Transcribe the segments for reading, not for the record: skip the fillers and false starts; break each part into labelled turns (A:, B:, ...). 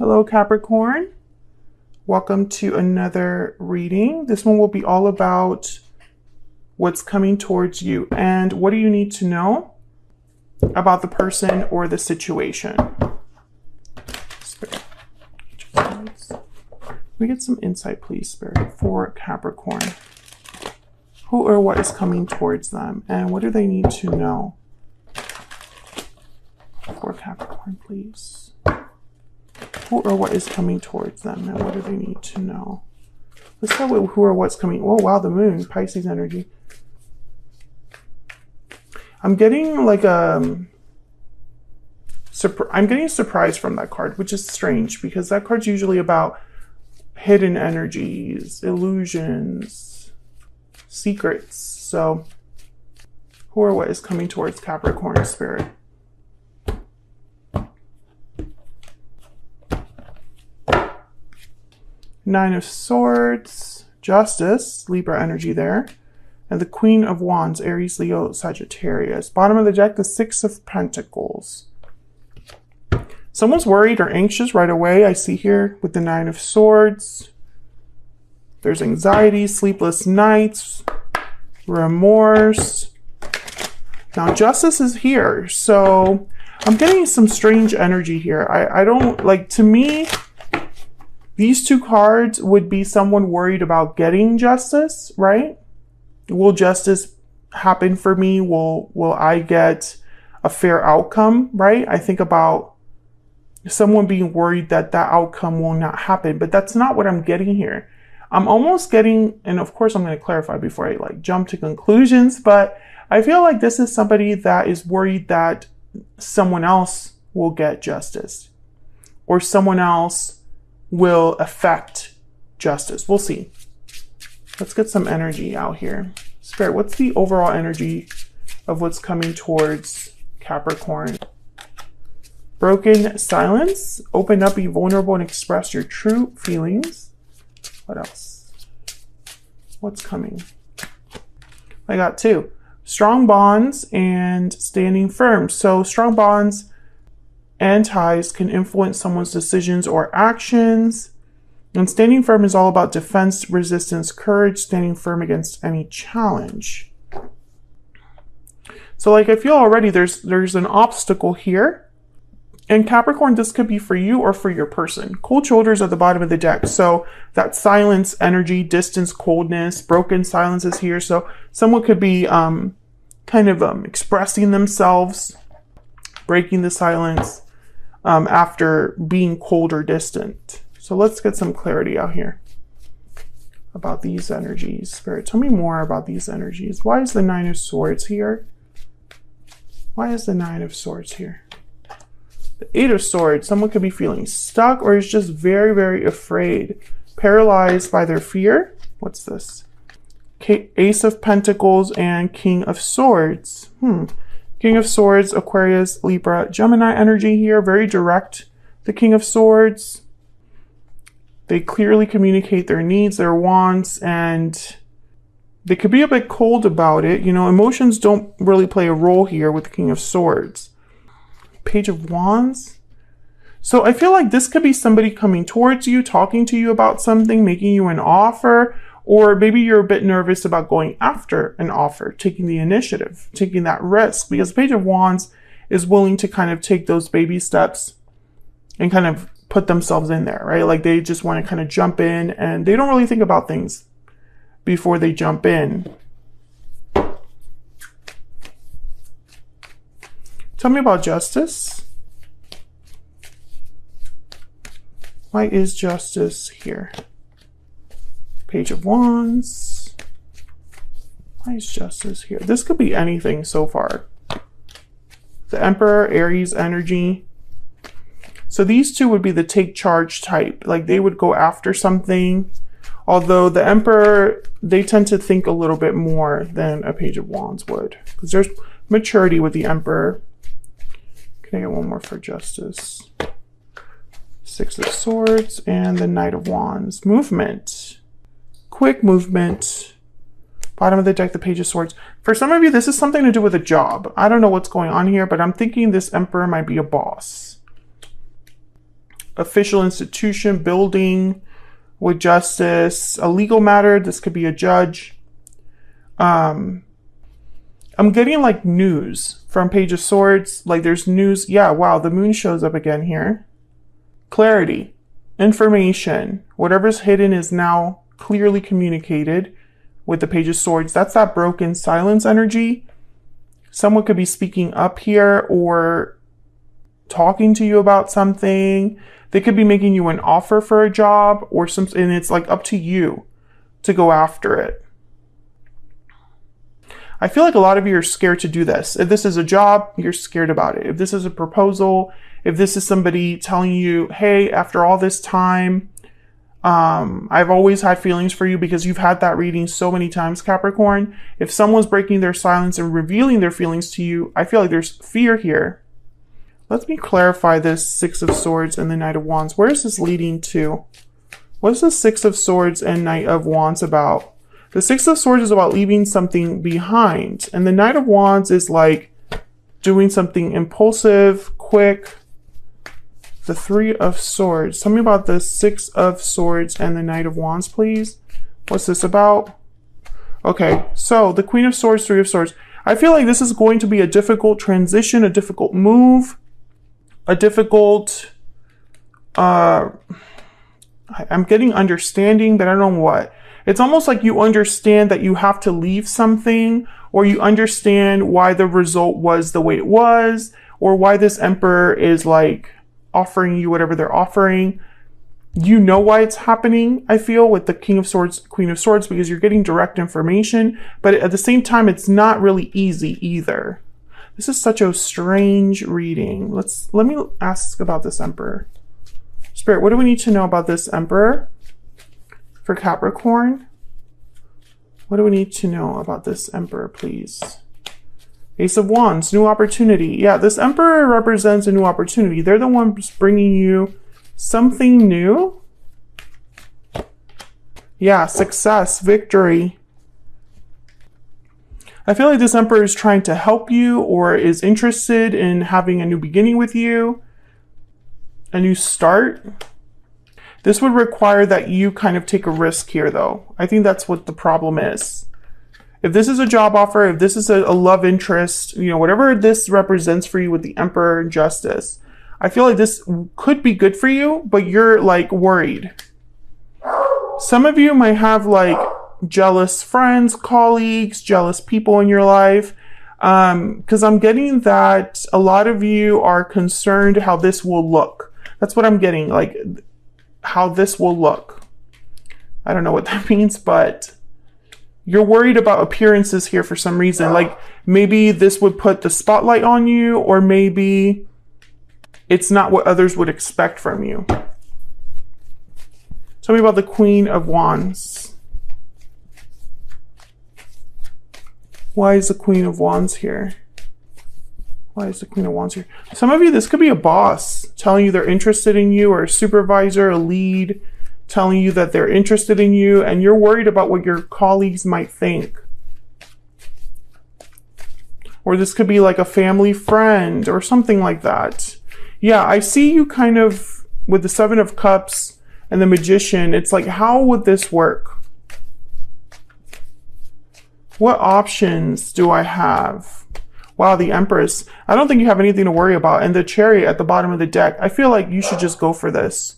A: Hello, Capricorn. Welcome to another reading. This one will be all about what's coming towards you and what do you need to know about the person or the situation. Spirit, we get some insight, please, Spirit, for Capricorn. Who or what is coming towards them and what do they need to know for Capricorn, please? Who or what is coming towards them and what do they need to know? Let's start with who or what's coming. Oh, wow, the moon, Pisces energy. I'm getting like I'm getting surprised from that card, which is strange because that card's usually about hidden energies, illusions, secrets. So who or what is coming towards Capricorn, Spirit? Nine of Swords, Justice, Libra energy there. And the Queen of Wands, Aries, Leo, Sagittarius. Bottom of the deck, the Six of Pentacles. Someone's worried or anxious right away, I see here with the Nine of Swords. There's anxiety, sleepless nights, remorse. Now, Justice is here, so I'm getting some strange energy here. I don't, like, to me, these two cards would be someone worried about getting justice, right? Will justice happen for me? Will I get a fair outcome, right? I think about someone being worried that that outcome will not happen, but that's not what I'm getting here. I'm almost getting, and of course I'm going to clarify before I like jump to conclusions, but I feel like this is somebody that is worried that someone else will get justice or someone else will affect justice. We'll see. Let's get some energy out here. Spirit, what's the overall energy of what's coming towards Capricorn? Broken silence. Open up, be vulnerable, and express your true feelings. What else? What's coming? I got two. Strong bonds and standing firm. So strong bonds and ties can influence someone's decisions or actions. And standing firm is all about defense, resistance, courage, standing firm against any challenge. So like I feel already there's an obstacle here. And Capricorn, this could be for you or for your person. Cold shoulders at the bottom of the deck. So that silence, energy, distance, coldness, broken silence is here. So someone could be expressing themselves, breaking the silence. After being cold or distant. So let's get some clarity out here about these energies. Spirit, tell me more about these energies. Why is the Nine of Swords here? Why is the Nine of Swords here? The Eight of Swords, someone could be feeling stuck or is just very, very afraid, paralyzed by their fear. What's this? Ace of Pentacles and King of Swords. King of Swords, Aquarius, Libra, Gemini energy here. Very direct. The King of Swords. They clearly communicate their needs, their wants, and they could be a bit cold about it. You know, emotions don't really play a role here with the King of Swords. Page of Wands. So I feel like this could be somebody coming towards you, talking to you about something, making you an offer. Or maybe you're a bit nervous about going after an offer, taking the initiative, taking that risk, because the Page of Wands is willing to kind of take those baby steps and kind of put themselves in there, right? Like they just want to kind of jump in and they don't really think about things before they jump in. Tell me about justice. Why is justice here? Page of Wands. Why is justice here? This could be anything so far. The Emperor, Aries energy. So these two would be the take charge type. Like they would go after something. Although the Emperor, they tend to think a little bit more than a Page of Wands would. Because there's maturity with the Emperor. Can I get one more for justice? Six of Swords and the Knight of Wands. Movement. Quick movement. Bottom of the deck, the Page of Swords. For some of you, this is something to do with a job. I don't know what's going on here, but I'm thinking this Emperor might be a boss. official institution, building with justice, a legal matter. This could be a judge. I'm getting like news from Page of Swords. Like there's news. Yeah, wow, the moon shows up again here. Clarity, information, whatever's hidden is now clearly communicated with the Page of Swords. That's that broken silence energy. Someone could be speaking up here or talking to you about something. They could be making you an offer for a job or something, and it's like up to you to go after it. I feel like a lot of you are scared to do this. If this is a job, you're scared about it. If this is a proposal, if this is somebody telling you, hey, after all this time, I've always had feelings for you, because you've had that reading so many times, Capricorn. If someone's breaking their silence and revealing their feelings to you, I feel like there's fear here. Let me clarify this Six of Swords and the Knight of Wands. Where is this leading to? What is the Six of Swords and Knight of Wands about? The Six of Swords is about leaving something behind. And the Knight of Wands is like doing something impulsive, quick. The Three of Swords. Tell me about the Six of Swords and the Knight of Wands, please. What's this about? Okay, so the Queen of Swords, Three of Swords. I feel like this is going to be a difficult transition, a difficult move, a difficult... I'm getting understanding, but I don't know what. It's almost like you understand that you have to leave something, or you understand why the result was the way it was, or why this Emperor is like offering you whatever they're offering. You know why it's happening, I feel, with the King of Swords, Queen of Swords, because you're getting direct information, but at the same time, it's not really easy either. This is such a strange reading. Let me ask about this Emperor. Spirit, what do we need to know about this Emperor? For Capricorn, what do we need to know about this Emperor, please? Ace of Wands, new opportunity. Yeah, this Emperor represents a new opportunity. They're the ones bringing you something new. Yeah, success, victory. I feel like this Emperor is trying to help you or is interested in having a new beginning with you, a new start. This would require that you kind of take a risk here, though. I think that's what the problem is. If this is a job offer, if this is a love interest, you know, whatever this represents for you with the Emperor and Justice, I feel like this could be good for you, but you're like worried. Some of you might have like jealous friends, colleagues, jealous people in your life. Because I'm getting that a lot of you are concerned how this will look. That's what I'm getting, like how this will look. I don't know what that means, but you're worried about appearances here for some reason. Like maybe this would put the spotlight on you, or maybe it's not what others would expect from you. Tell me about the Queen of Wands. Why is the Queen of Wands here? Why is the Queen of Wands here? Some of you, this could be a boss telling you they're interested in you, or a supervisor, a lead, telling you that they're interested in you, and you're worried about what your colleagues might think. Or this could be like a family friend or something like that. Yeah, I see you kind of with the Seven of Cups and the Magician. It's like, how would this work? What options do I have? Wow, the Empress. I don't think you have anything to worry about. And the Chariot at the bottom of the deck. I feel like you should just go for this.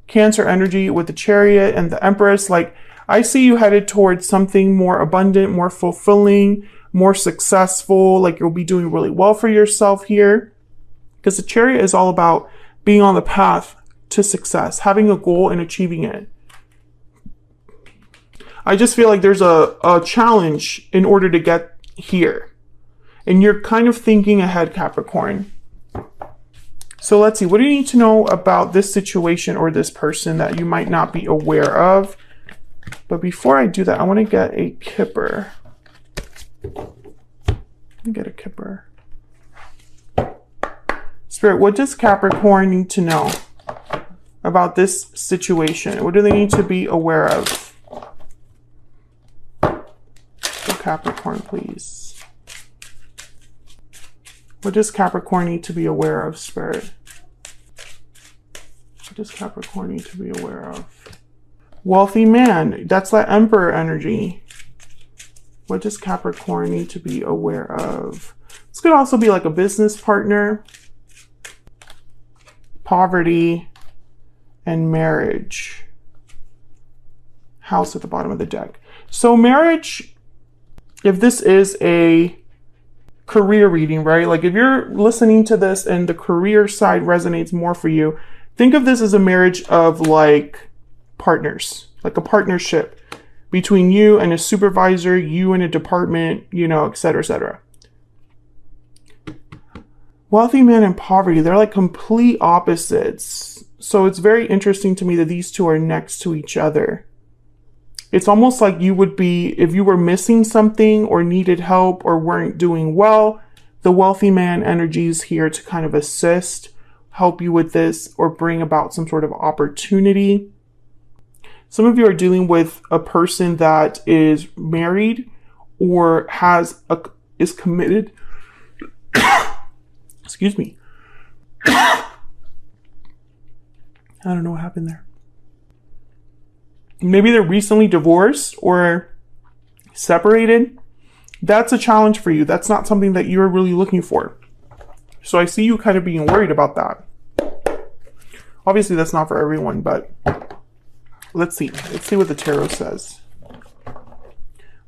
A: Cancer energy with the Chariot and the Empress. Like, I see you headed towards something more abundant, more fulfilling, more successful. Like, you'll be doing really well for yourself here. Because the Chariot is all about being on the path to success, having a goal and achieving it. I just feel like there's a challenge in order to get here. And you're kind of thinking ahead, Capricorn. So let's see. What do you need to know about this situation or this person that you might not be aware of? But before I do that, I want to get a Kipper. Let me get a Kipper. Spirit, what does Capricorn need to know about this situation? What do they need to be aware of? So Capricorn, please. What does Capricorn need to be aware of, Spirit? does Capricorn need to be aware of? Wealthy man. That's that Emperor energy. What does Capricorn need to be aware of? This could also be like a business partner, poverty, and marriage. House at the bottom of the deck. So marriage, if this is a career reading, right? Like if you're listening to this and the career side resonates more for you, think of this as a marriage of like partners, like a partnership between you and a supervisor, you and a department, you know, et cetera, et cetera. Wealthy man and poverty, they're like complete opposites. So it's very interesting to me that these two are next to each other. It's almost like you would be, if you were missing something or needed help or weren't doing well, the wealthy man energy is here to kind of assist, help you with this, or bring about some sort of opportunity. Some of you are dealing with a person that is married or is committed. Excuse me. I don't know what happened there. Maybe they're recently divorced or separated. That's a challenge for you. That's not something that you're really looking for. So I see you kind of being worried about that. Obviously, that's not for everyone, but let's see. Let's see what the tarot says.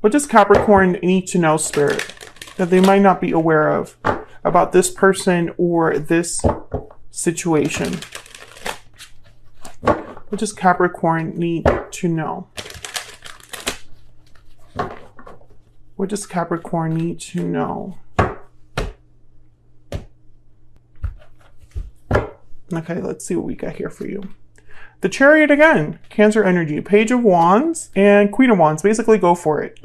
A: What does Capricorn need to know, Spirit, that they might not be aware of about this person or this situation? What does Capricorn need to know? What does Capricorn need to know? Okay, let's see what we got here for you. The Chariot again, Cancer energy, Page of Wands and Queen of Wands. Basically, go for it.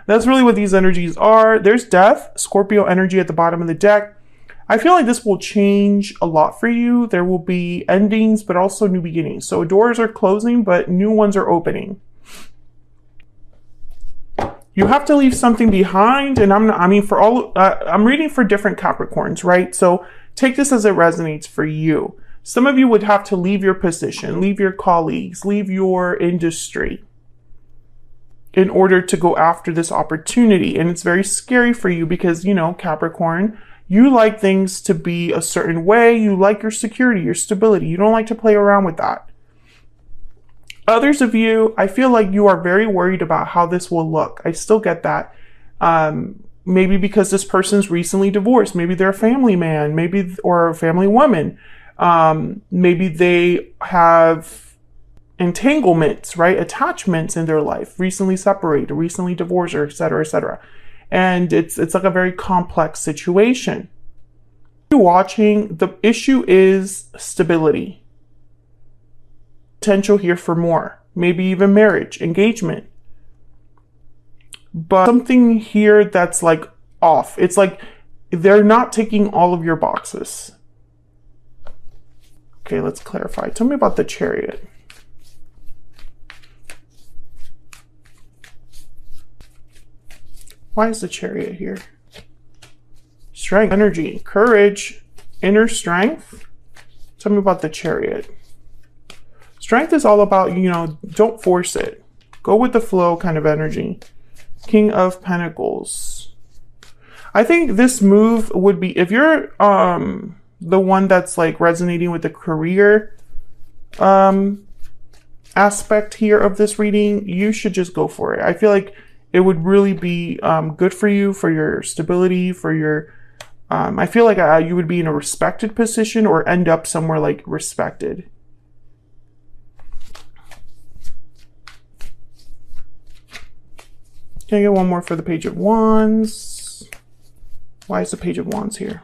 A: That's really what these energies are. There's Death, Scorpio energy at the bottom of the deck. I feel like this will change a lot for you. There will be endings, but also new beginnings. So doors are closing, but new ones are opening. You have to leave something behind. And I'm reading for different Capricorns, right? So take this as it resonates for you. Some of you would have to leave your position, leave your colleagues, leave your industry in order to go after this opportunity. And it's very scary for you because, you know, Capricorn, you like things to be a certain way. You like your security, your stability. You don't like to play around with that. Others of you, I feel like you are very worried about how this will look. I still get that. Maybe because this person's recently divorced. Maybe they're a family man, or a family woman. Maybe they have entanglements, right? Attachments in their life, recently separated, recently divorced, or et cetera, et cetera. And it's like a very complex situation. You're watching, the issue is stability. Potential here for more, maybe even marriage, engagement. But something here that's like off. It's like they're not ticking all of your boxes. Okay, let's clarify. Tell me about the Chariot. Why is the Chariot here? Strength, energy, courage, inner strength. Tell me about the Chariot. Strength is all about, you know, don't force it. Go with the flow kind of energy. King of Pentacles. I think this move would be, if you're the one that's like resonating with the career aspect here of this reading, you should just go for it. I feel like it would really be good for you, for your stability, for your, I feel like you would be in a respected position or end up somewhere like respected. Can I get one more for the Page of Wands? Why is the Page of Wands here?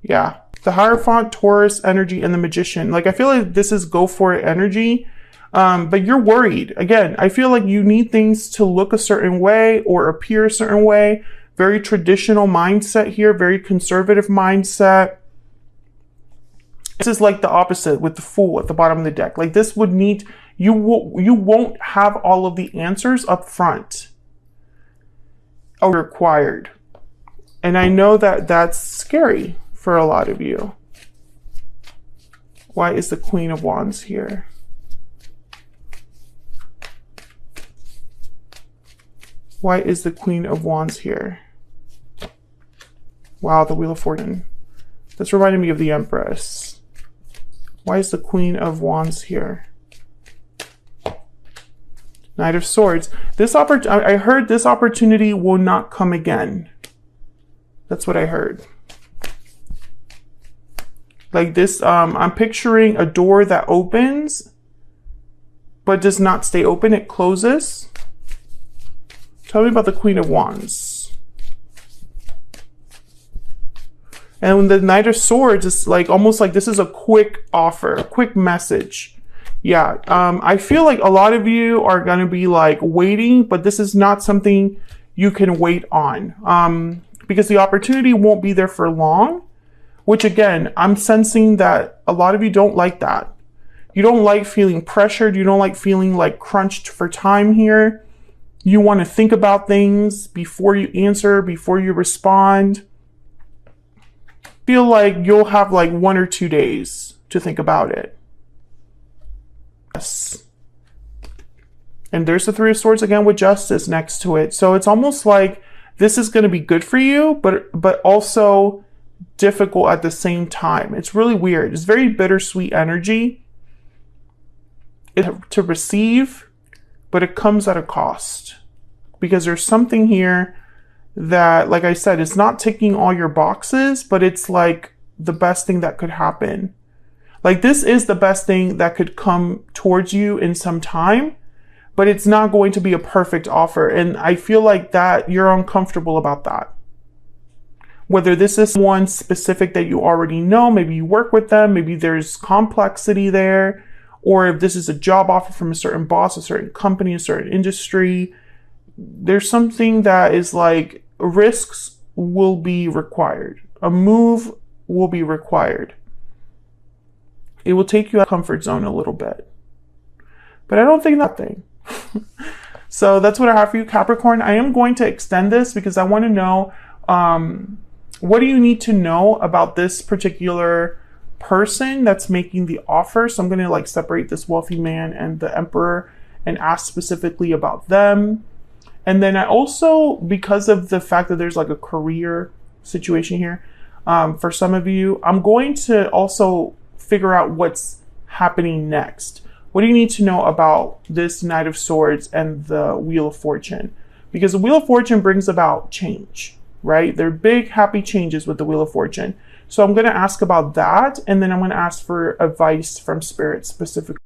A: Yeah, the Hierophant, Taurus energy, and the Magician. Like, I feel like this is go for it energy. But you're worried. Again, I feel like you need things to look a certain way or appear a certain way. Very traditional mindset here, very conservative mindset. This is like the opposite with the Fool at the bottom of the deck. Like this would need, you won't have all of the answers up front or required. And I know that that's scary for a lot of you. Why is the Queen of Wands here? Why is the Queen of Wands here? Wow, the Wheel of Fortune. That's reminding me of the Empress. Why is the Queen of Wands here? Knight of Swords. I heard this opportunity will not come again. That's what I heard. Like this, I'm picturing a door that opens, but does not stay open. It closes. Tell me about the Queen of Wands. And the Knight of Swords is like almost like this is a quick offer, a quick message. Yeah, I feel like a lot of you are going to be like waiting, but this is not something you can wait on because the opportunity won't be there for long, which again, I'm sensing that a lot of you don't like that. You don't like feeling pressured. You don't like feeling like crunched for time here. You want to think about things before you answer, before you respond. Feel like you'll have like 1 or 2 days to think about it. Yes. And there's the Three of Swords again with Justice next to it. So it's almost like this is going to be good for you, but also difficult at the same time. It's really weird. It's very bittersweet energy to receive, but it comes at a cost because there's something here that, like I said, it's not ticking all your boxes, but it's like the best thing that could happen. Like this is the best thing that could come towards you in some time, but it's not going to be a perfect offer. And I feel like that you're uncomfortable about that. Whether this is one specific that you already know, maybe you work with them, maybe there's complexity there, or if this is a job offer from a certain boss, a certain company, a certain industry, there's something that is like risks will be required. A move will be required. It will take you out of the comfort zone a little bit. But I don't think that thing. So that's what I have for you, Capricorn. I am going to extend this because I want to know what do you need to know about this particular person that's making the offer. So I'm going to like separate this wealthy man and the Emperor and ask specifically about them. And then I also, because of the fact that there's like a career situation here, for some of you, I'm going to also figure out what's happening next. What do you need to know about this Knight of Swords and the Wheel of Fortune? Because the Wheel of Fortune brings about change, right? They're big, happy changes with the Wheel of Fortune. So I'm going to ask about that, and then I'm going to ask for advice from Spirit specifically.